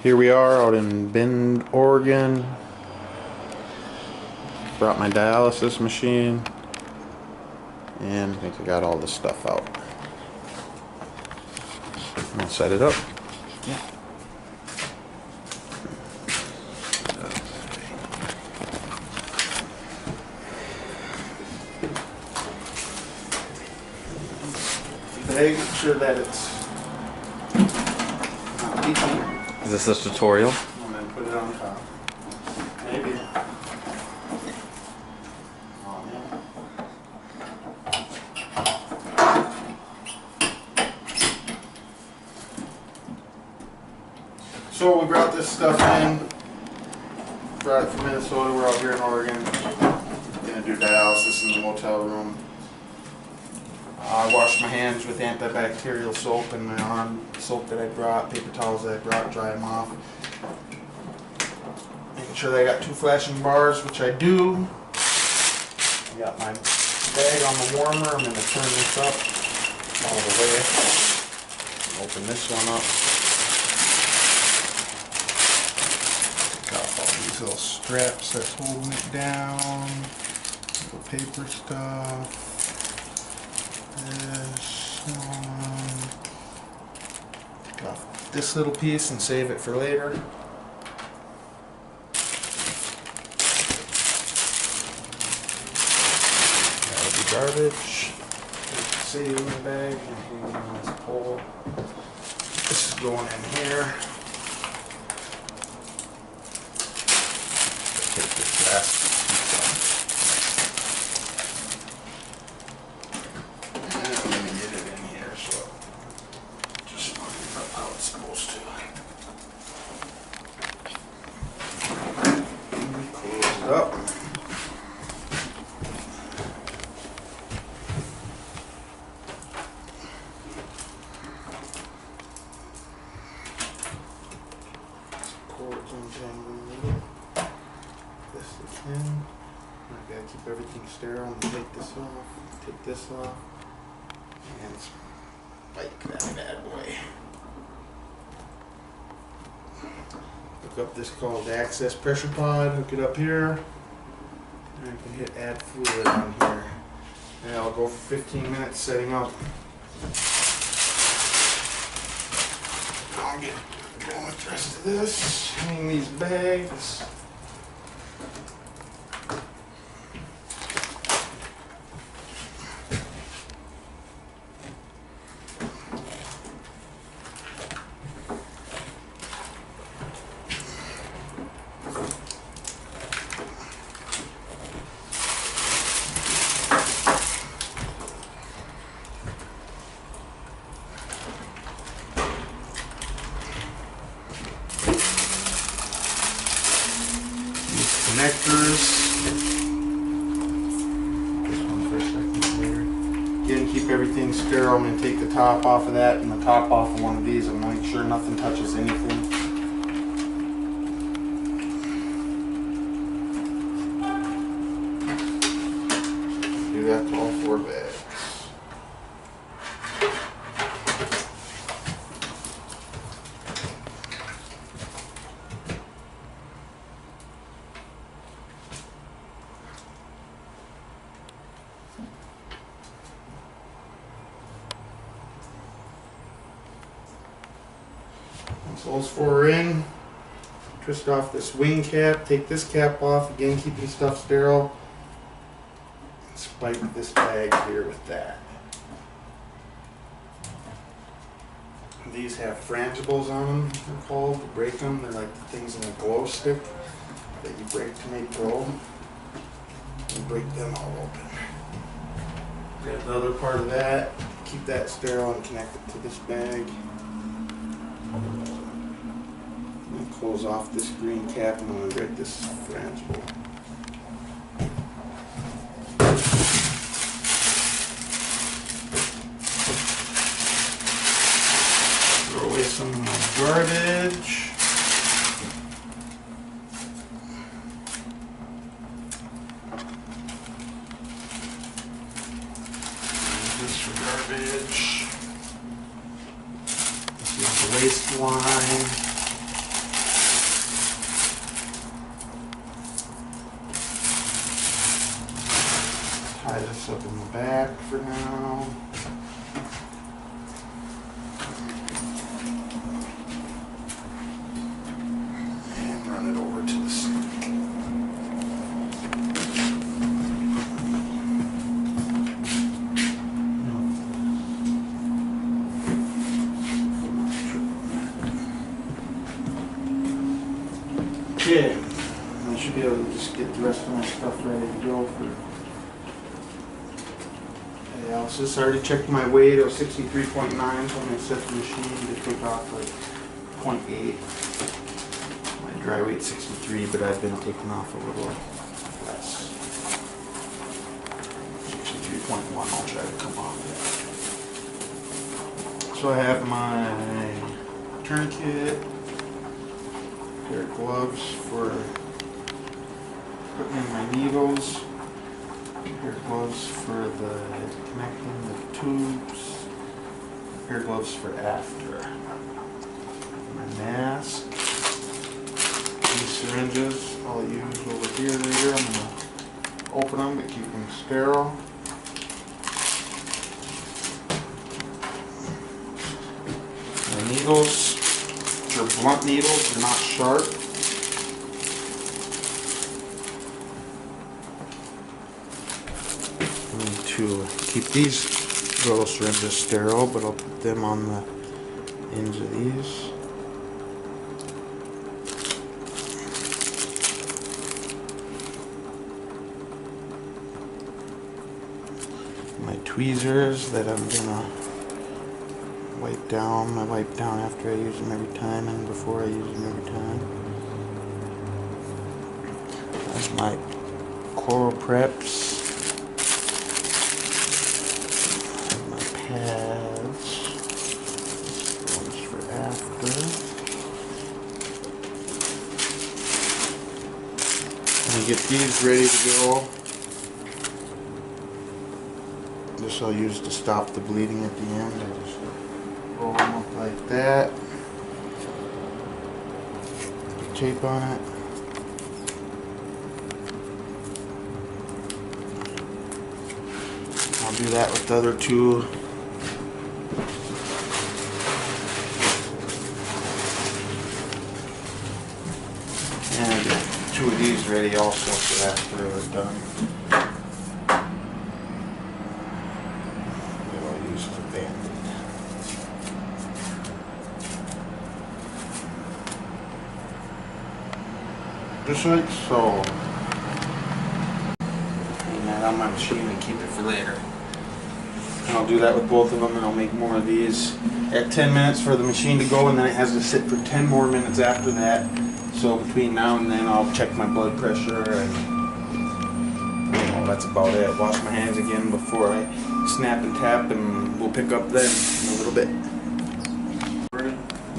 Here we are out in Bend, Oregon. Brought my dialysis machine, and I think I got all this stuff out. I'll set it up. Yeah. Make sure that it's not leaking. Is this a tutorial? And then put it on top. Maybe. Oh, man. So we brought this stuff in. Brought it from Minnesota. We're out here in Oregon. Gonna do dialysis in the motel room. I washed my hands with antibacterial soap and my arm soap that I brought, paper towels that I brought, dry them off. Making sure that I got 2 flashing bars, which I do. I got my bag on the warmer. I'm going to turn this up all the way. Open this one up. Got all these little straps that's holding it down. Little paper stuff. Off this little piece and save it for later. That'll be garbage. Save in the bag and hang on this pole. This is going in here. Take this last piece off. Up. Cords untangling. This is in. I gotta keep everything sterile and take this off. Take this off. And spike that bad boy. Hook up this called access pressure pod, hook it up here, and I can hit add fluid on here. And I'll go for 15 minutes setting up. I'll get going with the rest of this. Hang these bags. Connectors. This one for a second later. Again, keep everything sterile. I'm going to take the top off of that and the top off of one of these. I'm going to make sure nothing touches anything. Do that to all 4 bags. So those 4 are in. Twist off this wing cap, take this cap off, again keeping stuff sterile. And spike this bag here with that. These have frangibles on them, they're called, to break them. They're like the things in a glow stick that you break to make glow. And break them all open. Grab the other part of that, keep that sterile and connect it to this bag. And close off this green cap and I'm going to break this frangible. Throw away some of my garbage. This for garbage. This is the waste line. this up in the back for now. And run it over to the sink. Okay, I should be able to just get the rest of my stuff ready to go for dialysis. I already checked my weight. It was 63.9, so I'm going to set the machine to take off like 0.8. My dry weight's 63, but I've been taking off a little less. 63.1, I'll try to come off that. So I have my tourniquet, pair of gloves for putting in my needles, pair of gloves for the connecting the tubes, pair of gloves for after. My mask, these syringes I'll use over here later. I'm going to open them but keep them sterile. My needles, they're blunt needles, they're not sharp. I need to keep these little syringes sterile, but I'll put them on the ends of these. My tweezers that I'm gonna wipe down. I wipe down after I use them every time and before I use them every time. That's my Coral Preps. My pads. One's for after. I'm gonna get these ready to go. This I'll use to stop the bleeding at the end. I just roll them up like that. Put tape on it. I'll do that with the other two. And I get two of these ready also for after we're done. I'll use the Band-Aid. Just like so. And that on my machine and keep it for later. And I'll do that with both of them, and I'll make more of these at 10 minutes for the machine to go, and then it has to sit for 10 more minutes after that. So between now and then I'll check my blood pressure, and that's about it. Wash my hands again before I snap and tap, and we'll pick up then in a little bit.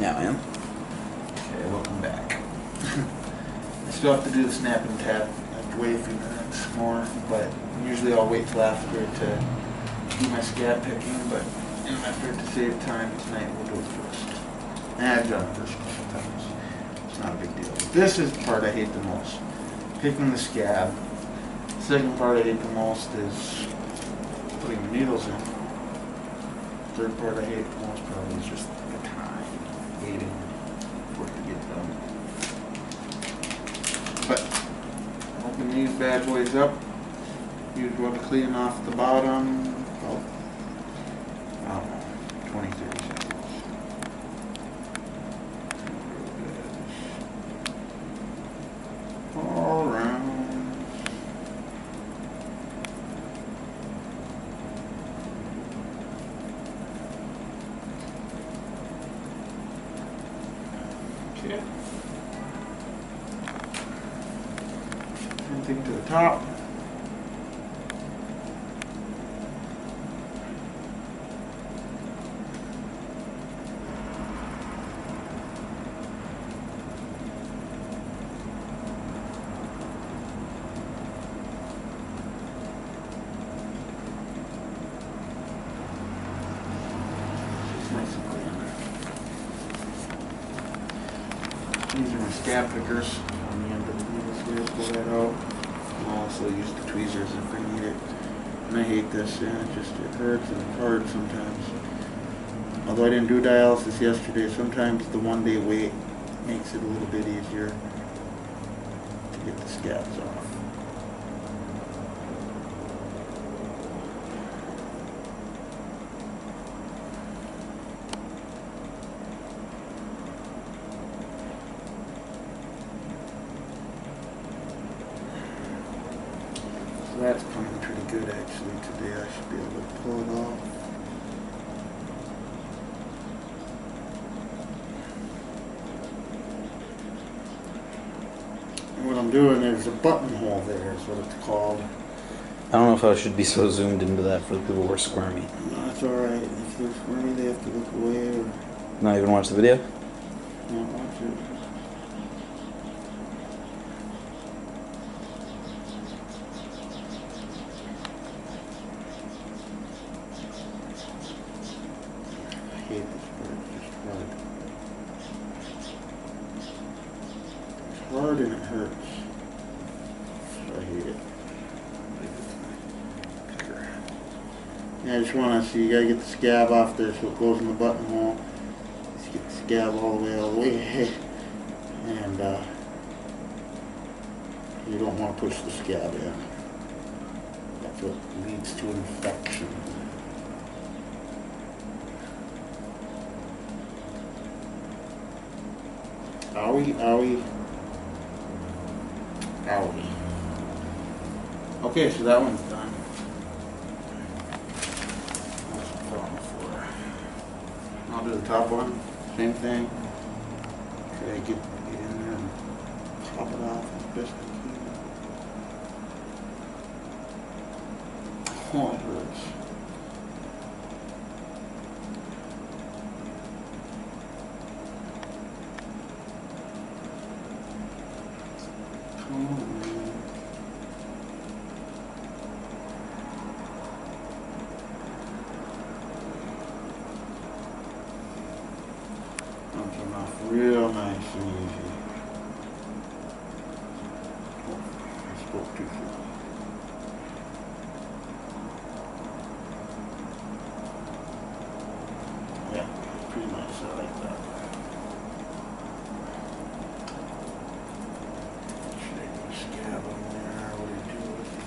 Now I am. Okay, welcome back. I still have to do the snap and tap. I have to wait a few minutes more, but usually I'll wait till after to do my scab picking, but after to save time tonight we'll do it first. And I've done it first a couple times. It's not a big deal. This is the part I hate the most. Picking the scab. The second part I hate the most is putting the needles in. The third part I hate the most probably is just the time waiting for it to get done. But open these bad boys up. Use one to clean off the bottom. About, I don't know, 20, 30 seconds. All around. Okay. Same thing to the top. These are my scab pickers on the end of the needles here. Pull that out. I'll also use the tweezers if I need it. And I hate this, yeah, it hurts and it's hard sometimes. Although I didn't do dialysis yesterday, sometimes the 1-day wait makes it a little bit easier to get the scabs off. So that's coming pretty good actually today. I should be able to pull it off. What I'm doing is a buttonhole there is what it's called. I don't know if I should be so zoomed into that for the people who are squirmy. No, that's alright. If they're squirmy, they have to look away or Not even watch the video? not watch it. I hate this part. It's just hard. It's hard and it hurts. So I hate it. Yeah, I just want to see, you gotta get the scab off there so it goes in the buttonhole. Just get the scab all the way. And you don't want to push the scab in. That's what leads to infection. Owie, owie, owie. Okay, so that one's done. I'll do the top one, same thing. Try to get in there and top it off as best I can. Oh, it hurts. Come on, man. Came off real nice and easy. Oh, I spoke too soon. Yeah, pretty nice. I like that. Should I go scab on there? What do you do with it?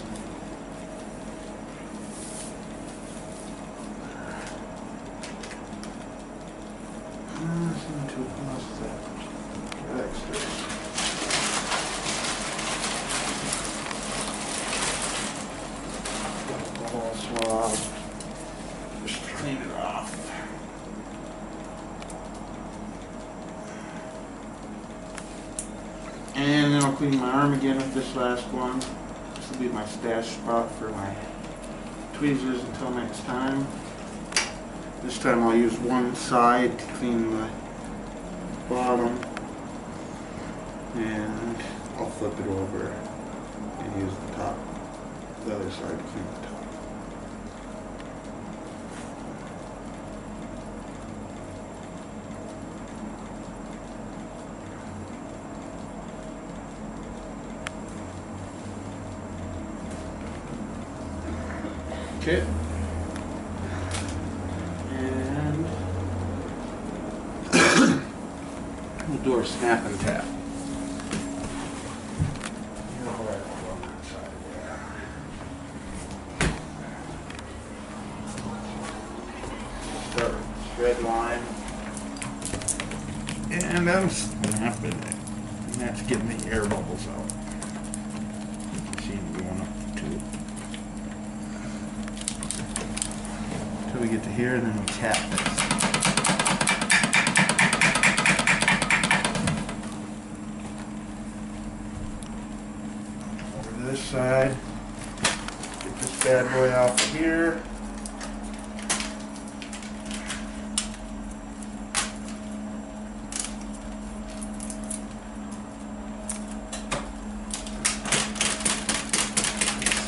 Too close to that. Extra. The whole swab. Just clean it off. And then I'll clean my arm again with this last one. This will be my stash spot for my tweezers until next time. This time I'll use one side to clean the bottom, and I'll flip it over and use the top, the other side to clean the top. Okay. We'll do our snap and tap. Start with thread line. And I'm snapping it. And that's getting the air bubbles out. You can see them going up the tube. Until we get to here, and then we tap this. This side, get this bad boy off of here.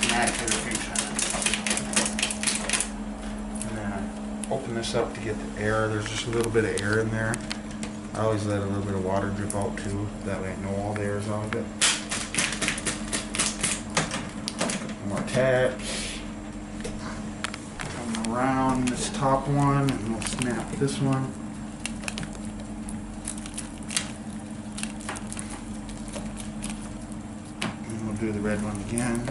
Smack it a few times. And then I open this up to get the air. There's just a little bit of air in there. I always let a little bit of water drip out too. That way I know all the air's out of it. More taps. around this top one and we'll snap this one. And we'll do the red one again.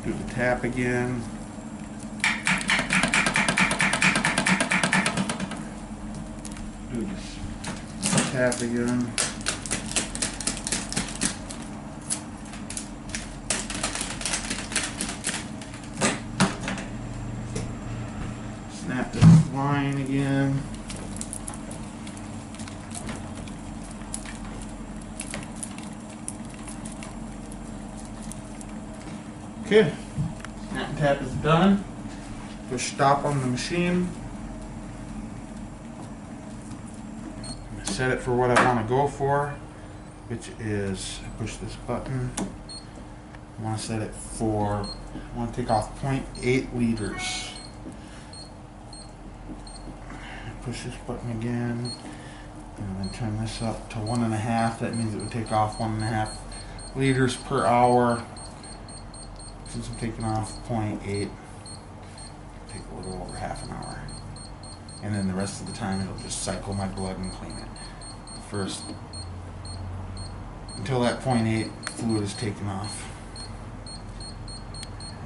Do the tap again. Do this tap again. Snap this line again. Okay, snap and tap is done. Push stop on the machine. I'm going to set it for what I want to go for, which is push this button. I want to set it for, I want to take off 0.8 liters. Push this button again, and then turn this up to 1.5. That means it would take off 1.5 liters per hour. Since I'm taking off 0.8, it'll take a little over half an hour. And then the rest of the time it'll just cycle my blood and clean it. First, until that 0.8 fluid is taken off.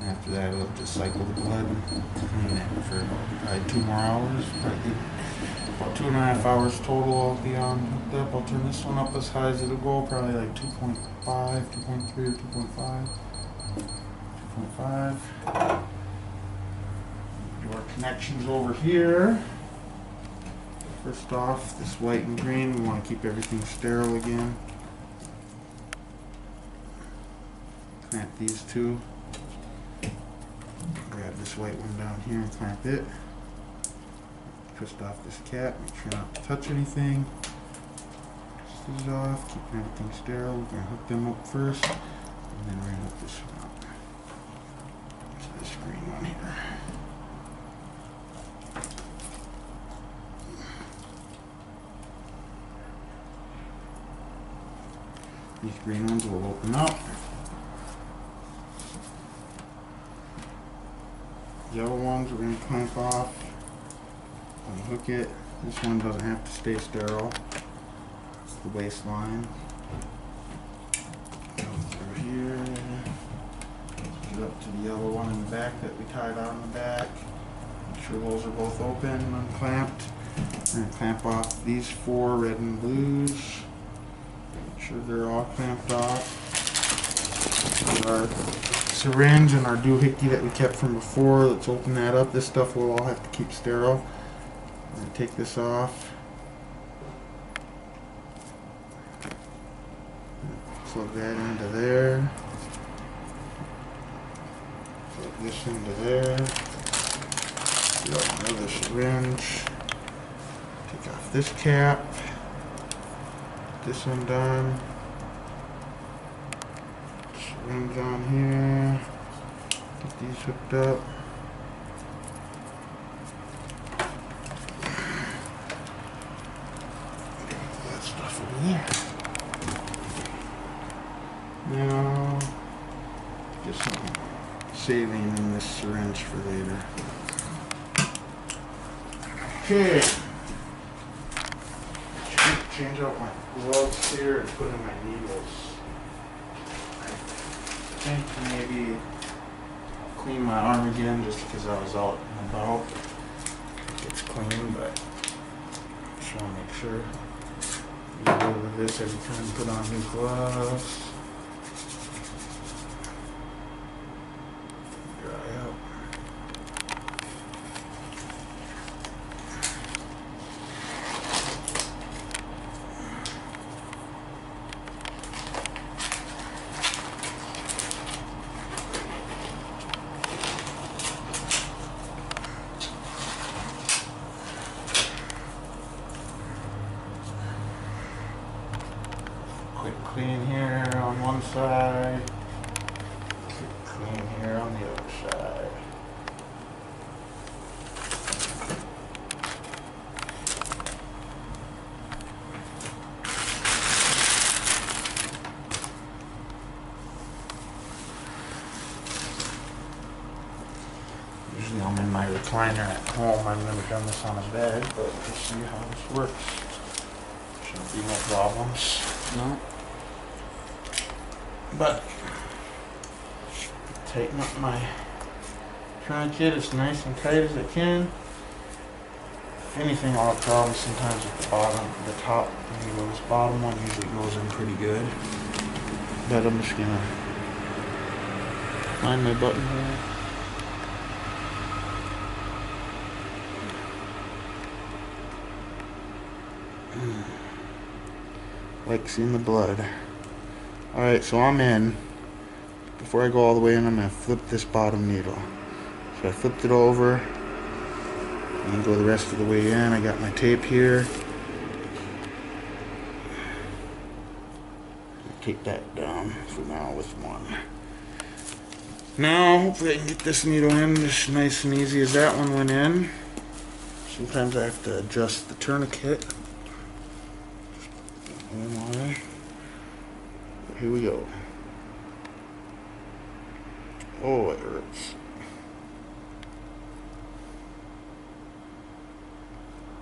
And after that it'll just cycle the blood and clean it for probably 2 more hours. Probably about 2.5 hours total I'll be on hooked up. I'll turn this one up as high as it'll go, probably like 2.5, 2.3 or 2.5. 2.5. Do our connections over here. First off, this white and green, we want to keep everything sterile again. Clamp these two. Grab this white one down here and clamp it. Twist off this cap, make sure not to touch anything. Twist these off, keeping everything sterile. We're going to hook them up first, and then we're going to hook this one up. This green one here. These green ones will open up. Yellow ones we're going to clamp off. Unhook it. This one doesn't have to stay sterile. It's the waistline. Go through here. Up to the yellow one in the back that we tied on the back. Make sure those are both open, unclamped. We're going to clamp off these 4 red and blues. Make sure they're all clamped off. Our syringe and our doohickey that we kept from before, let's open that up. This stuff we'll all have to keep sterile. I'm going to take this off. Plug that into there. Plug this into there. Got another syringe. Take off this cap. Get this undone. Syringe on here. Get these hooked up. Get that stuff over there. Now, get some saline in this syringe for later. Okay. Change out my gloves here and put in my needles. I think maybe clean my arm again just because I was out and about. It's clean, but just want to make sure you go over this every time you put on new gloves. Quick clean here on one side, quick clean here on the other side. in my recliner at home. I've never done this on a bed, but we'll see how this works. Shouldn't be no problems. No. But tighten up my tourniquet as nice and tight as it can. If anything, I'll have problems sometimes with the bottom, the top. This bottom one usually goes in pretty good. But I'm just gonna find my button here. Like seeing the blood. Alright, so I'm in. Before I go all the way in, I'm going to flip this bottom needle. So I flipped it over. And go the rest of the way in. I got my tape here. Take that down for now with one. Now, hopefully I can get this needle in just nice and easy as that one went in. Sometimes I have to adjust the tourniquet. Here we go. Oh, it hurts.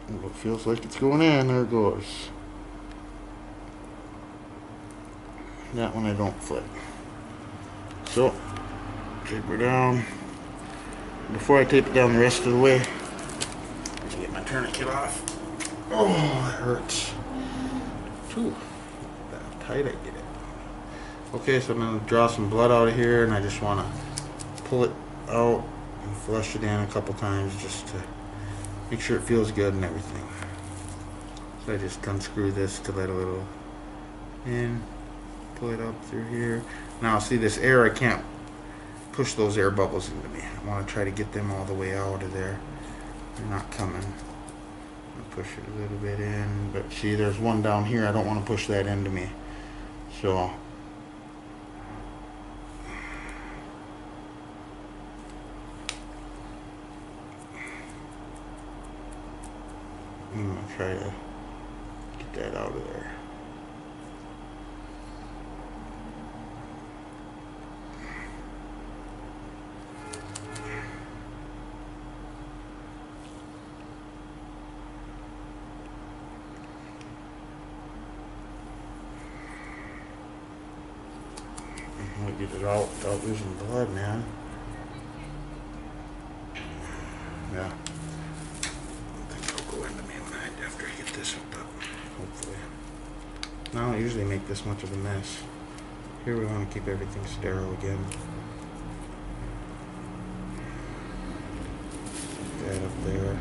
It feels like it's going in. There it goes. That one I don't flip. So, tape her down. Before I tape it down the rest of the way, let's get my tourniquet off. Oh, that hurts. Whew. How tight I get it. Okay, so I'm going to draw some blood out of here, and I just want to pull it out and flush it in a couple times just to make sure it feels good and everything. So I just unscrew this to let a little in, pull it up through here. Now see this air, I can't push those air bubbles into me. I want to try to get them all the way out of there. They're not coming. Push it a little bit in, but see there's one down here. I don't want to push that into me. So I'm going to try to get that out of there. Get it out without losing blood, man. Yeah. I think it'll go into me after I get this hooked up. Hopefully. I don't usually make this much of a mess. Here we want to keep everything sterile again. Put that up there.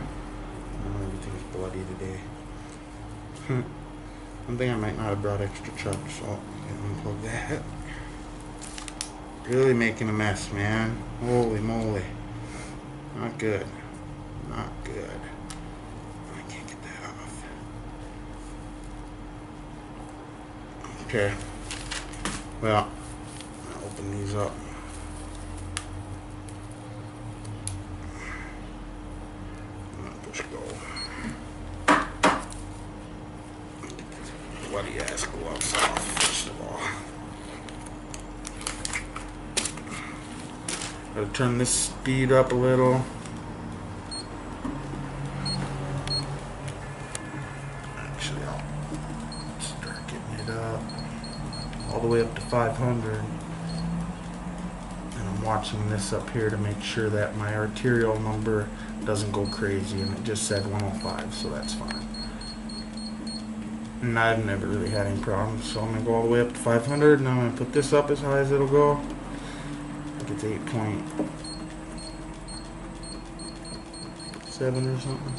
Oh, everything's bloody today. One thing I might not have brought extra chucks, so I'll unplug that. Really making a mess, man. Holy moly. Not good. Not good. I can't get that off. Okay. Well, I'll open these up. Push go. Bloody ass gloves off, first of all. Gotta turn this speed up a little. Actually, I'll start getting it up all the way up to 500. And I'm watching this up here to make sure that my arterial number doesn't go crazy, and it just said 105, so that's fine. And I've never really had any problems, so I'm gonna go all the way up to 500, and I'm gonna put this up as high as it'll go. It's 8.7 or something.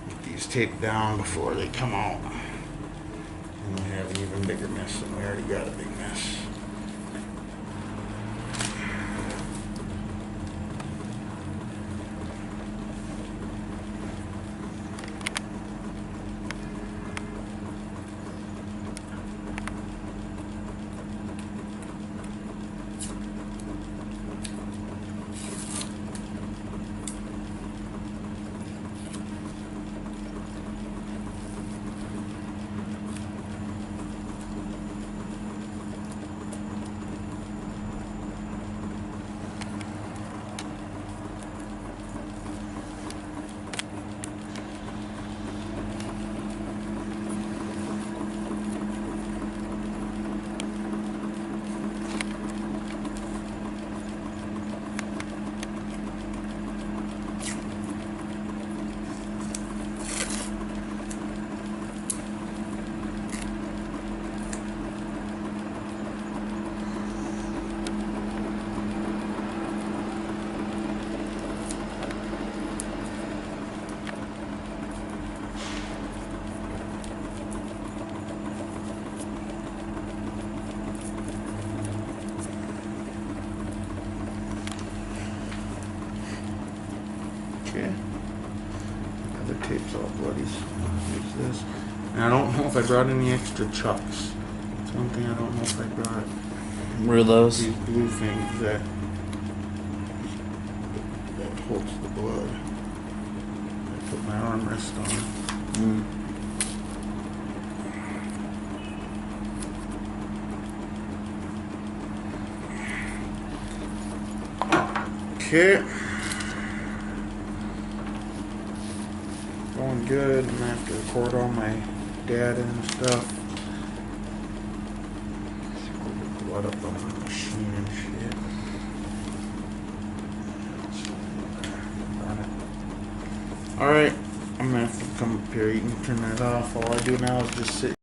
Get these taped down before they come out. And we have an even bigger mess than we already got a big mess. Okay. Other tape's all bloody, so I'll use this. And I don't know if I brought any extra chucks. That's one thing I don't know if I brought. Where are those? These blue things that holds the blood. I put my armrest on. Mm. Okay. Going good. I'm gonna have to record all my data and stuff. Put the blood up on the machine and shit. Alright, I'm gonna have to come up here. You can turn that off. All I do now is just sit